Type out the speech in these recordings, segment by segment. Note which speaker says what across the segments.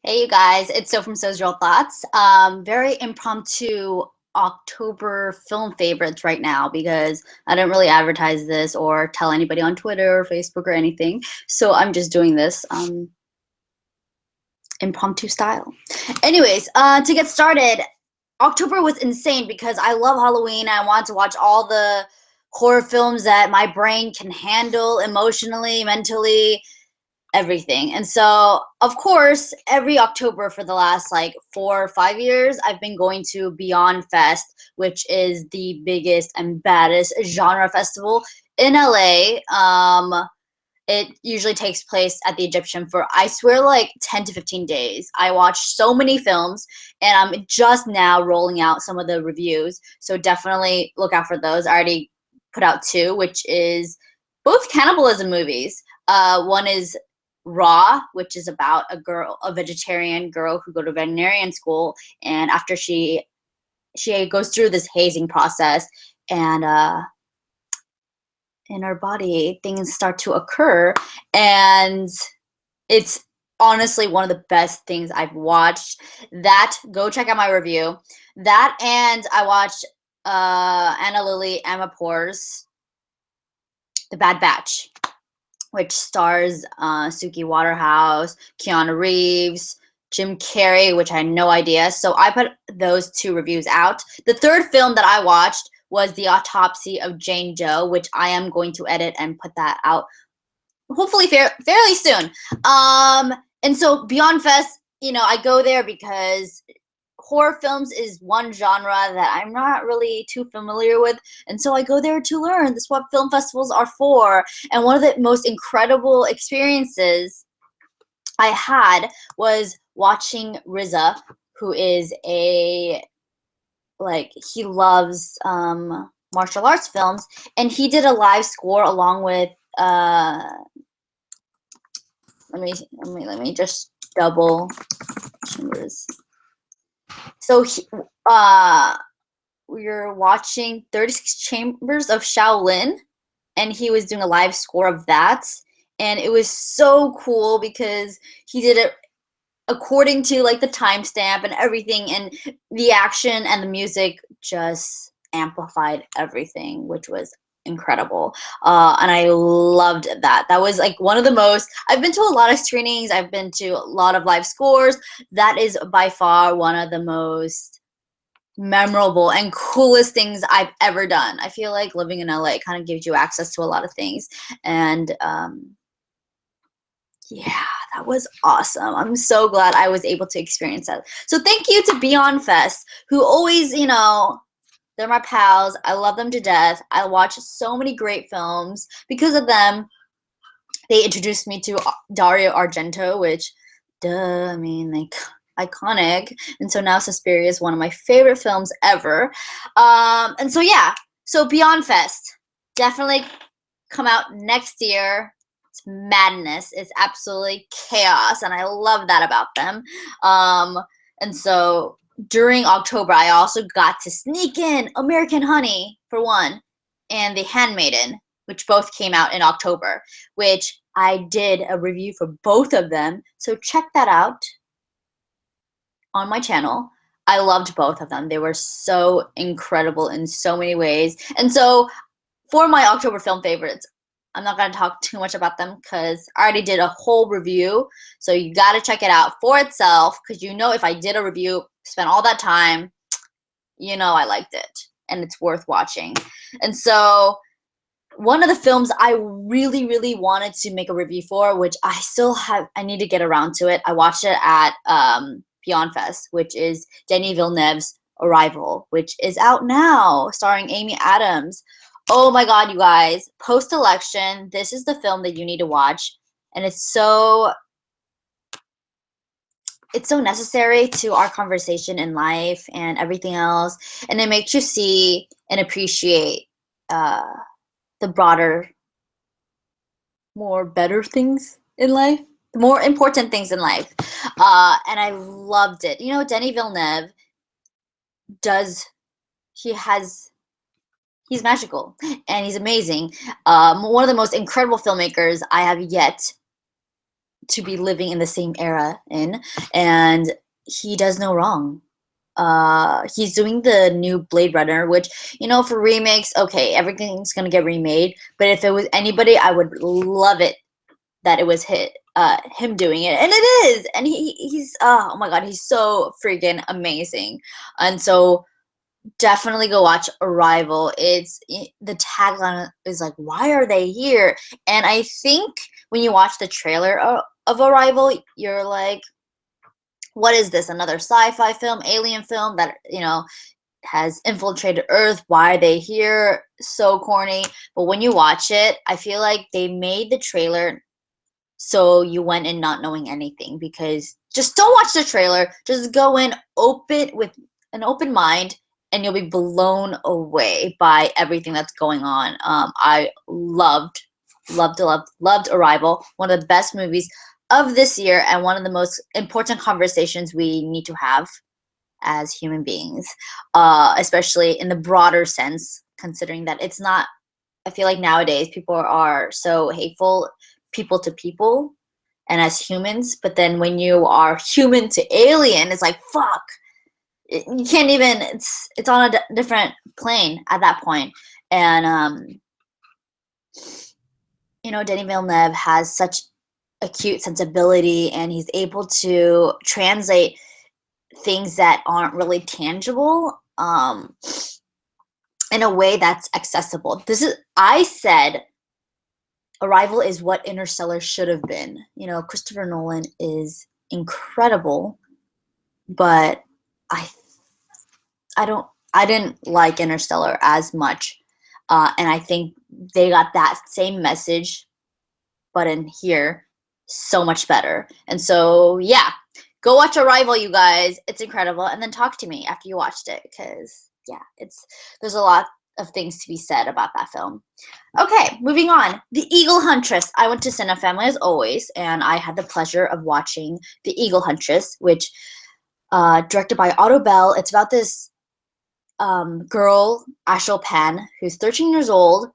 Speaker 1: Hey you guys, it's So from So's Real Thoughts. Very impromptu October film favorites right now because I don't really advertise this or tell anybody on Twitter or Facebook or anything. So I'm just doing this impromptu style. Anyways, to get started, October was insane because I love Halloween. I want to watch all the horror films that my brain can handle emotionally, mentally, everything. And so, of course, every October for the last like 4 or 5 years, I've been going to Beyond Fest, which is the biggest and baddest genre festival in LA. It usually takes place at the Egyptian for, I swear, like 10 to 15 days. I watch so many films, and I'm just now rolling out some of the reviews. So definitely look out for those. I already put out two, which is both cannibalism movies. One is Raw, which is about a vegetarian girl who go to veterinarian school, and after she goes through this hazing process, and in her body things start to occur, and it's honestly one of the best things I've watched. That, go check out my review. That, and I watched Anna Lily Amapour's The Bad Batch, which stars Suki Waterhouse, Keanu Reeves, Jim Carrey, which I had no idea. So I put those two reviews out. The third film that I watched was The Autopsy of Jane Doe, which I am going to edit and put that out hopefully fairly soon. And so Beyond Fest, I go there because horror films is one genre that I'm not really too familiar with, and so I go there to learn. This is what film festivals are for. And one of the most incredible experiences I had was watching Riza, who is he loves martial arts films, and he did a live score along with let me just double chambers. So we were watching 36 Chambers of Shaolin, and he was doing a live score of that, and it was so cool because he did it according to like the timestamp and everything, and the action and the music just amplified everything, which was incredible. And I loved that. That was like one of the most, I've been to a lot of screenings, I've been to a lot of live scores. That is by far one of the most memorable and coolest things I've ever done. I feel like living in LA kind of gives you access to a lot of things. And yeah, that was awesome. I'm so glad I was able to experience that. So thank you to Beyond Fest, who always, they're my pals. I love them to death. I watch so many great films. Because of them, they introduced me to Dario Argento, which, duh, I mean, like, iconic. And so now Suspiria is one of my favorite films ever. And so, yeah, so Beyond Fest, definitely come out next year. It's madness. It's absolutely chaos, and I love that about them. And so during October, I also got to sneak in American Honey for one, and The Handmaiden, which both came out in October, which I did a review for both of them. So check that out on my channel. I loved both of them. They were so incredible in so many ways. And so for my October film favorites, I'm not going to talk too much about them because I already did a whole review. So you got to check it out for itself, because if I did a review, spent all that time, I liked it and it's worth watching. And so one of the films I really, really wanted to make a review for, which I need to get around to it. I watched it at Beyond Fest, which is Denis Villeneuve's Arrival, which is out now, starring Amy Adams. Oh my God, you guys, post-election, this is the film that you need to watch. And it's so necessary to our conversation in life and everything else. And it makes you see and appreciate the broader, more better things in life, the more important things in life. And I loved it. Denis Villeneuve he's magical and he's amazing. One of the most incredible filmmakers I have yet to be living in the same era in, and he does no wrong. He's doing the new Blade Runner, which, you know, for remakes, okay, everything's gonna get remade. But if it was anybody, I would love it that it was him doing it, and it is. And he's oh my god, he's so freaking amazing. And so definitely go watch Arrival. The tagline is like, "Why are they here?" And I think when you watch the trailer of Arrival, you're like, what is this? Another sci-fi film, alien film that, you know, has infiltrated Earth? Why are they here? So corny. But when you watch it, I feel like they made the trailer so you went in not knowing anything, because just don't watch the trailer. Just go in open with an open mind, and you'll be blown away by everything that's going on. I loved Arrival. One of the best movies of this year, and one of the most important conversations we need to have as human beings, especially in the broader sense, considering that it's not, I feel like nowadays people are so hateful, people to people and as humans, but then when you are human to alien, it's like, fuck. You can't even, it's on a different plane at that point. And you know, Denis Villeneuve has such acute sensibility, and he's able to translate things that aren't really tangible in a way that's accessible. I said Arrival is what Interstellar should have been. You know, Christopher Nolan is incredible, but I didn't like Interstellar as much, and I think they got that same message, but in here, so much better. And so, yeah, go watch Arrival, you guys. It's incredible, and then talk to me after you watched it, because yeah, there's a lot of things to be said about that film. Okay, moving on. The Eagle Huntress. I went to Cinefamily as always, and I had the pleasure of watching The Eagle Huntress, which directed by Otto Bell. It's about this girl, Ashil Pan, who's 13 years old,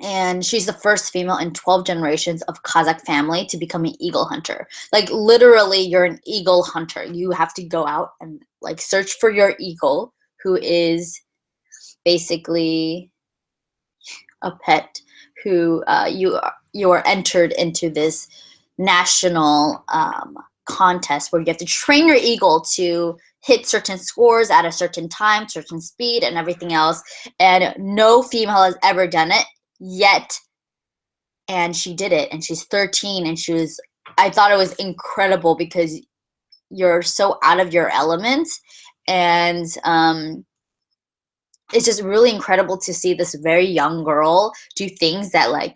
Speaker 1: and she's the first female in 12 generations of Kazakh family to become an eagle hunter. Like, literally, you're an eagle hunter. You have to go out and, like, search for your eagle, who is basically a pet, who you are entered into this national contest where you have to train your eagle to hit certain scores at a certain time, certain speed, and everything else. And no female has ever done it yet, and she did it, and she's 13, and I thought it was incredible, because you're so out of your element, and it's just really incredible to see this very young girl do things that, like,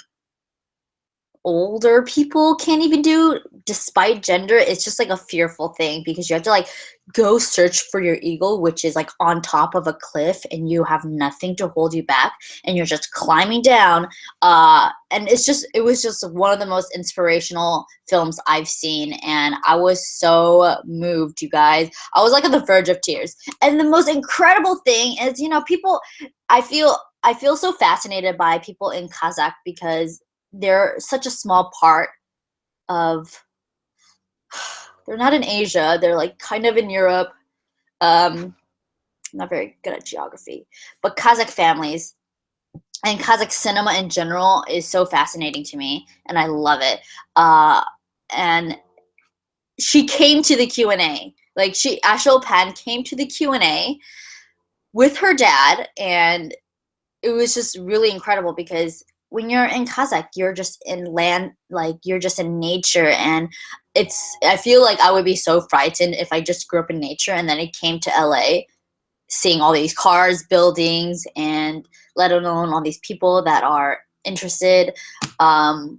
Speaker 1: older people can't even do, despite gender. It's just like a fearful thing, because you have to, like, go search for your eagle, which is like on top of a cliff, and you have nothing to hold you back, and you're just climbing down. And it was just one of the most inspirational films I've seen, and I was so moved, you guys. I was like on the verge of tears. And the most incredible thing is, you know, people, I feel so fascinated by people in Kazakh, because they're such a small part of, they're not in Asia, they're like kind of in Europe. I'm not very good at geography, but Kazakh families and Kazakh cinema in general is so fascinating to me, and I love it. And she came to the Q&A. Like, Ashil Pan came to the Q&A with her dad, and it was just really incredible, because when you're in Kazakh, you're just in land, like, you're just in nature, and I feel like I would be so frightened if I just grew up in nature and then it came to LA, seeing all these cars, buildings, and let alone all these people that are interested. The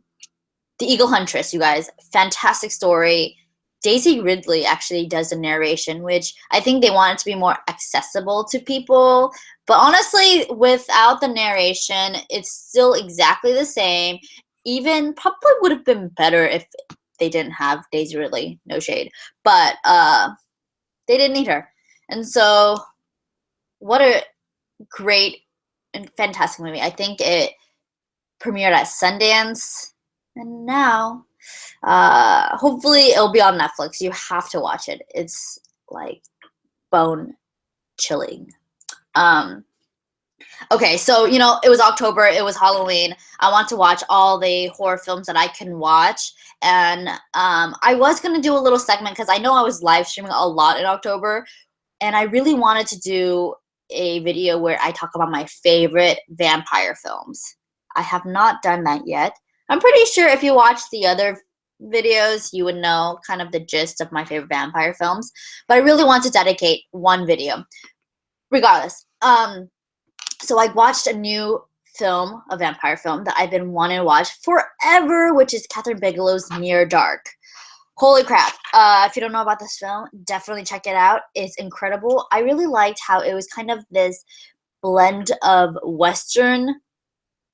Speaker 1: Eagle Huntress, you guys, fantastic story. Daisy Ridley actually does the narration, which I think they want it to be more accessible to people. But honestly, without the narration, it's still exactly the same. Even probably would have been better if they didn't have Daisy Ridley. No shade. But they didn't need her. And so, what a great and fantastic movie. I think it premiered at Sundance, and now Hopefully it'll be on Netflix. You have to watch it. It's like bone chilling. Okay, so it was October, it was Halloween. I want to watch all the horror films that I can watch, and I was gonna do a little segment because I know I was live streaming a lot in October, and I really wanted to do a video where I talk about my favorite vampire films. I have not done that yet. I'm pretty sure if you watch the other videos, you would know kind of the gist of my favorite vampire films, but I really want to dedicate one video. Regardless, so I watched a new film, a vampire film that I've been wanting to watch forever, which is Catherine Bigelow's Near Dark. Holy crap. If you don't know about this film, definitely check it out. It's incredible. I really liked how it was kind of this blend of Western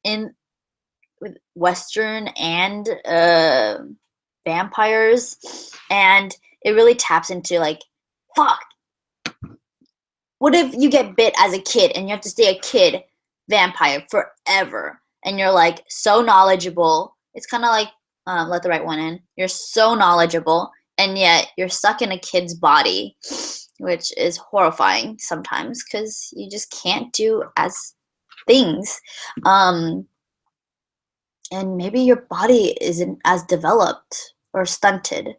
Speaker 1: and vampires, and it really taps into like, fuck, what if you get bit as a kid and you have to stay a kid vampire forever, and you're like so knowledgeable. It's kind of like Let the Right One In. You're so knowledgeable, and yet you're stuck in a kid's body, which is horrifying sometimes because you just can't do as things. And maybe your body isn't as developed or stunted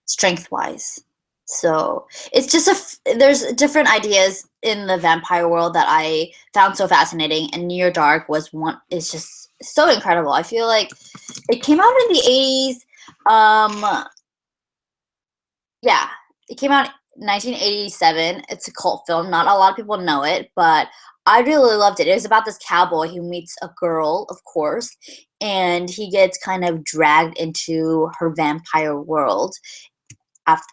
Speaker 1: strength-wise. So it's just there's different ideas in the vampire world that I found so fascinating, and Near Dark was one. It's just so incredible. I feel like it came out in the 80s. Yeah, it came out in 1987. It's a cult film. Not a lot of people know it, but I really loved it. It was about this cowboy who meets a girl, of course, and he gets kind of dragged into her vampire world after,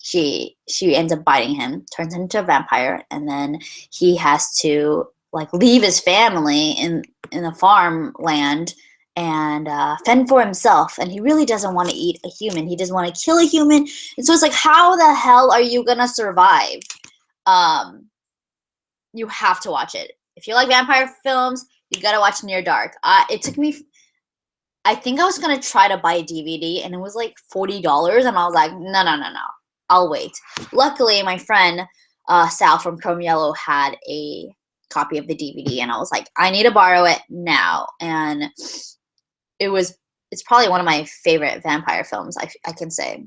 Speaker 1: she ends up biting him, turns into a vampire, and then he has to like leave his family in the farmland and fend for himself. And he really doesn't want to eat a human. He doesn't want to kill a human. And so it's like, how the hell are you gonna survive? You have to watch it. If you like vampire films, you gotta watch Near Dark. It took me. I think I was gonna try to buy a DVD, and it was like $40, and I was like, no. I'll wait. Luckily, my friend Sal from Chrome Yellow had a copy of the DVD, and I was like, I need to borrow it now. And it's probably one of my favorite vampire films, I can say.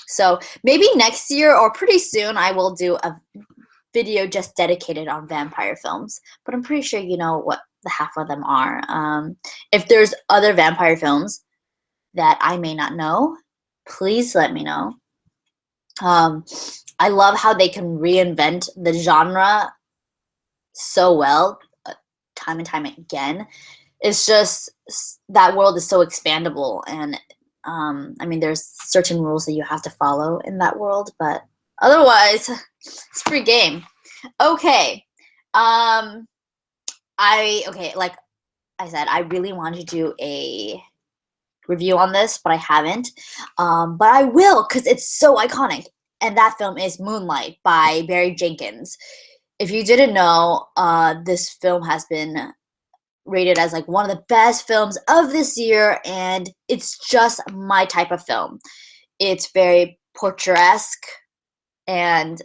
Speaker 1: So maybe next year or pretty soon I will do a video just dedicated on vampire films. But I'm pretty sure you know what the half of them are. If there's other vampire films that I may not know, please let me know. I love how they can reinvent the genre so well, time and time again. It's just that world is so expandable, and I mean, there's certain rules that you have to follow in that world, but otherwise, it's free game. Okay, like I said, I really wanted to do a review on this, but I haven't. But I will, because it's so iconic. And that film is Moonlight by Barry Jenkins. If you didn't know, this film has been rated as like one of the best films of this year, and it's just my type of film. It's very picturesque and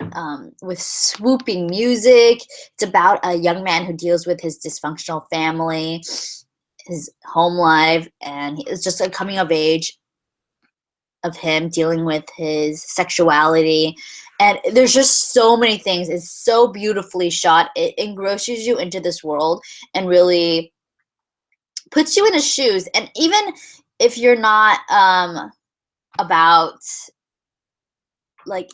Speaker 1: with swooping music. It's about a young man who deals with his dysfunctional family, his home life, and it's just a coming of age of him dealing with his sexuality. And there's just so many things. It's so beautifully shot. It engrosses you into this world and really puts you in his shoes. And even if you're not about, like,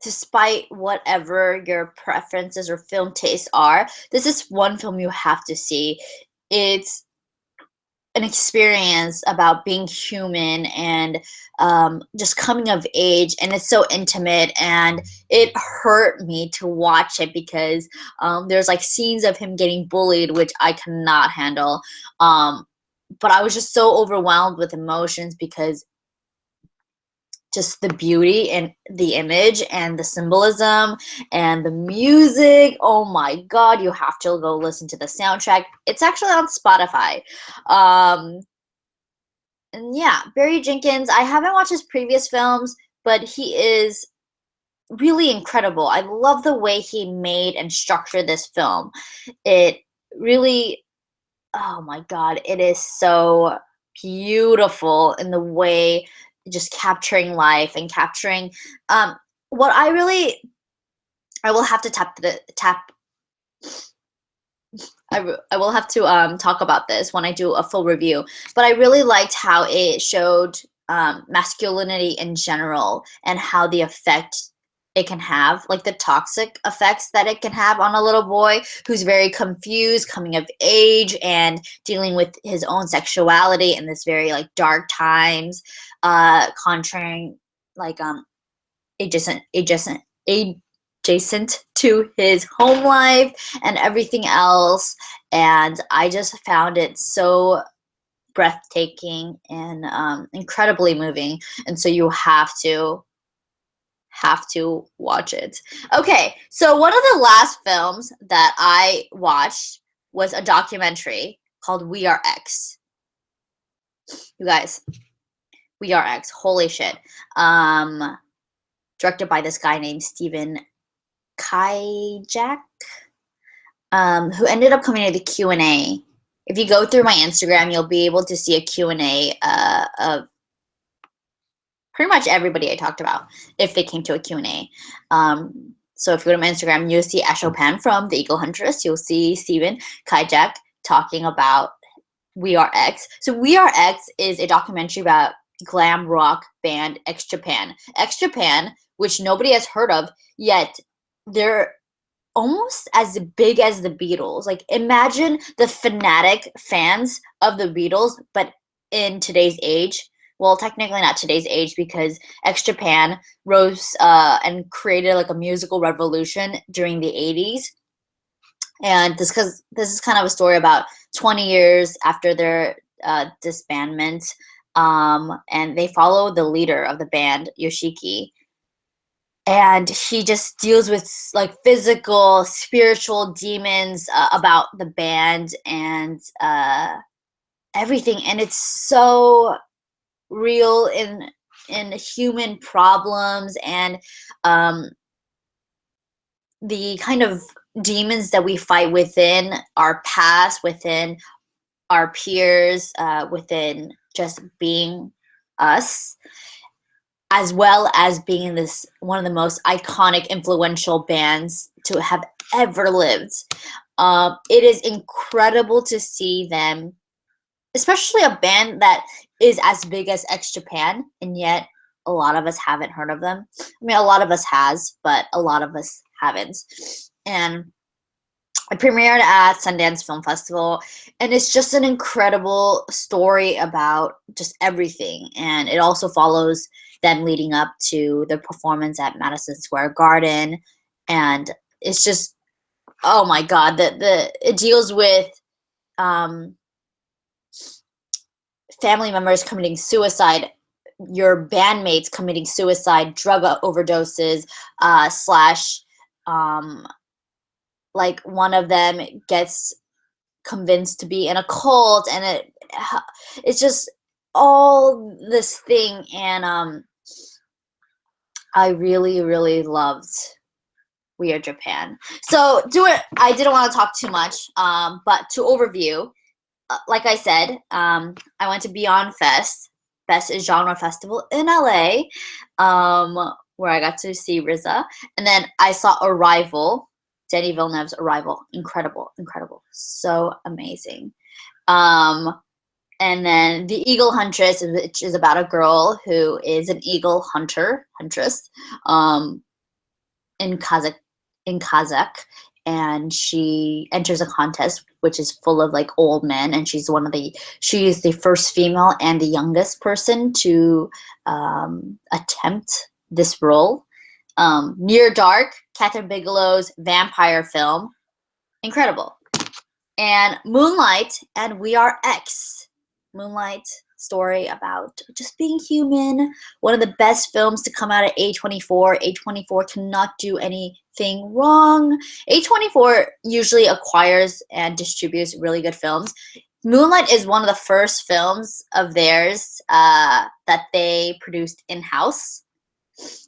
Speaker 1: despite whatever your preferences or film tastes are, this is one film you have to see. It's an experience about being human and just coming of age, and it's so intimate, and it hurt me to watch it because there's like scenes of him getting bullied, which I cannot handle, but I was just so overwhelmed with emotions because just the beauty and the image and the symbolism and the music. Oh my god, you have to go listen to the soundtrack. It's actually on Spotify. And yeah, Barry Jenkins, I haven't watched his previous films, but he is really incredible. I love the way he made and structured this film. It really, oh my God, it is so beautiful in the way just capturing life and capturing what I will have to I will have to talk about this when I do a full review, but I really liked how it showed masculinity in general and how the effect it can have, like the toxic effects that it can have on a little boy who's very confused, coming of age, and dealing with his own sexuality in this very like dark times, contraring like adjacent adjacent to his home life and everything else. And I just found it so breathtaking and incredibly moving. And so you have to watch it. Okay, so one of the last films that I watched was a documentary called We Are X. You guys, We Are X. Holy shit. Directed by this guy named Stephen Kajak, who ended up coming to the Q&A. If you go through my Instagram, you'll be able to see a Q&A of pretty much everybody I talked about if they came to a Q&A. So if you go to my Instagram, you'll see Ashopan from the Eagle Huntress. You'll see Stephen Kajak talking about We Are X. So We Are X is a documentary about glam rock band X Japan. X Japan, which nobody has heard of, yet they're almost as big as the Beatles. Like, imagine the fanatic fans of the Beatles, but in today's age. Well, technically not today's age, because X Japan rose and created like a musical revolution during the 80s. And this is kind of a story about 20 years after their disbandment. And they follow the leader of the band, Yoshiki. And he just deals with like physical, spiritual demons about the band and everything. And it's so real in human problems and the kind of demons that we fight within our past, within our peers, within just being us, as well as being this one of the most iconic, influential bands to have ever lived. It is incredible to see them, especially a band that is as big as X Japan, and yet a lot of us haven't heard of them. I mean, a lot of us has, but a lot of us haven't. And I premiered at Sundance Film Festival, and it's just an incredible story about just everything. And it also follows them leading up to the performance at Madison Square Garden, and it's just, oh my God, it deals with family members committing suicide, your bandmates committing suicide, drug overdoses, slash, like one of them gets convinced to be in a cult, and it's just all this thing. And I really, really loved We Are Japan. So I didn't want to talk too much, but to overview, like I said, I went to Beyond Fest. Fest is genre festival in LA, where I got to see RZA. And then I saw Arrival, Denis Villeneuve's Arrival. Incredible, incredible. So amazing. And then The Eagle Huntress, which is about a girl who is an eagle huntress, in Kazakh, and she enters a contest which is full of like old men, and she is the first female and the youngest person to attempt this role. Near Dark, Catherine Bigelow's vampire film, incredible. And Moonlight and We Are X. Moonlight, story about just being human. One of the best films to come out of A24. A24 cannot do anything wrong. A24 usually acquires and distributes really good films. Moonlight is one of the first films of theirs that they produced in-house.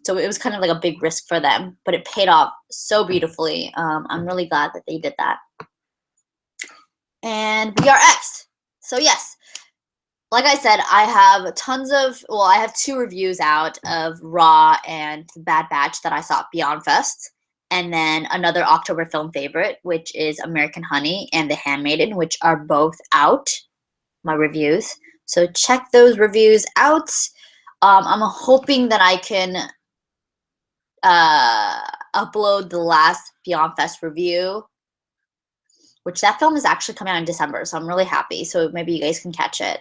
Speaker 1: So it was kind of like a big risk for them, but it paid off so beautifully. I'm really glad that they did that. And we are X. So yes, like I said, I have I have 2 reviews out of Raw and Bad Batch that I saw at Beyond Fest. And then another October film favorite, which is American Honey and The Handmaiden, which are both out, my reviews. So check those reviews out. I'm hoping that I can upload the last Beyond Fest review, which that film is actually coming out in December, so I'm really happy. So maybe you guys can catch it,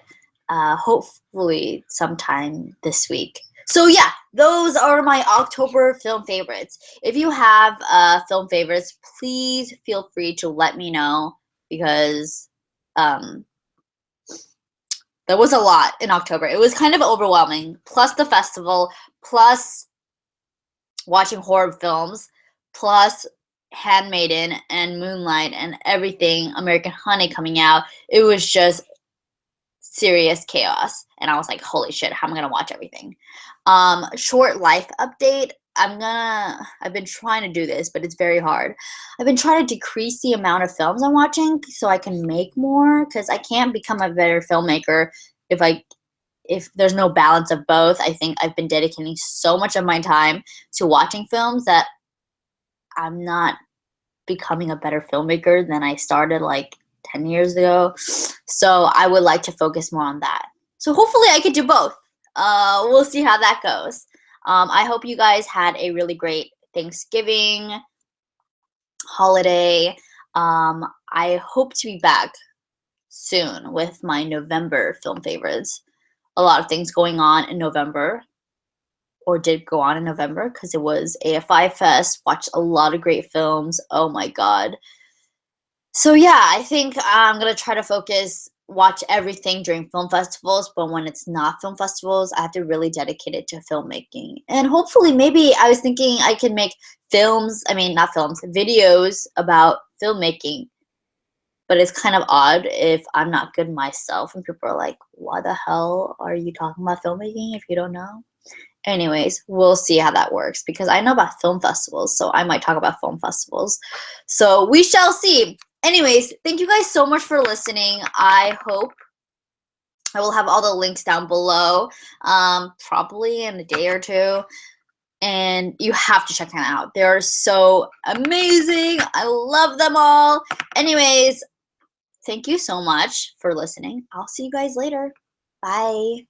Speaker 1: hopefully sometime this week. So yeah, those are my October film favorites. If you have film favorites, please feel free to let me know, because there was a lot in October. It was kind of overwhelming, plus the festival, plus watching horror films, plus Handmaiden and Moonlight and everything, American Honey coming out. It was just serious chaos. And I was like, holy shit, how am I going to watch everything? Short life update. I've been trying to do this, but it's very hard. I've been trying to decrease the amount of films I'm watching so I can make more, because I can't become a better filmmaker if there's no balance of both. I think I've been dedicating so much of my time to watching films that I'm not becoming a better filmmaker than I started like 10 years ago. So I would like to focus more on that. So hopefully I could do both. We'll see how that goes. I hope you guys had a really great Thanksgiving holiday. I hope to be back soon with my November film favorites. A lot of things going on in November, or did go on in November, because it was AFI Fest. Watched a lot of great films. Oh my god. So yeah, I think I'm going to try to watch everything during film festivals, but when it's not film festivals, I have to really dedicate it to filmmaking. And hopefully, maybe I was thinking I can make videos about filmmaking. But it's kind of odd if I'm not good myself and people are like, why the hell are you talking about filmmaking if you don't know? Anyways, we'll see how that works, because I know about film festivals, so I might talk about film festivals. So we shall see. Anyways, thank you guys so much for listening. I hope I will have all the links down below, probably in a day or two. And you have to check them out. They're so amazing. I love them all. Anyways, thank you so much for listening. I'll see you guys later. Bye.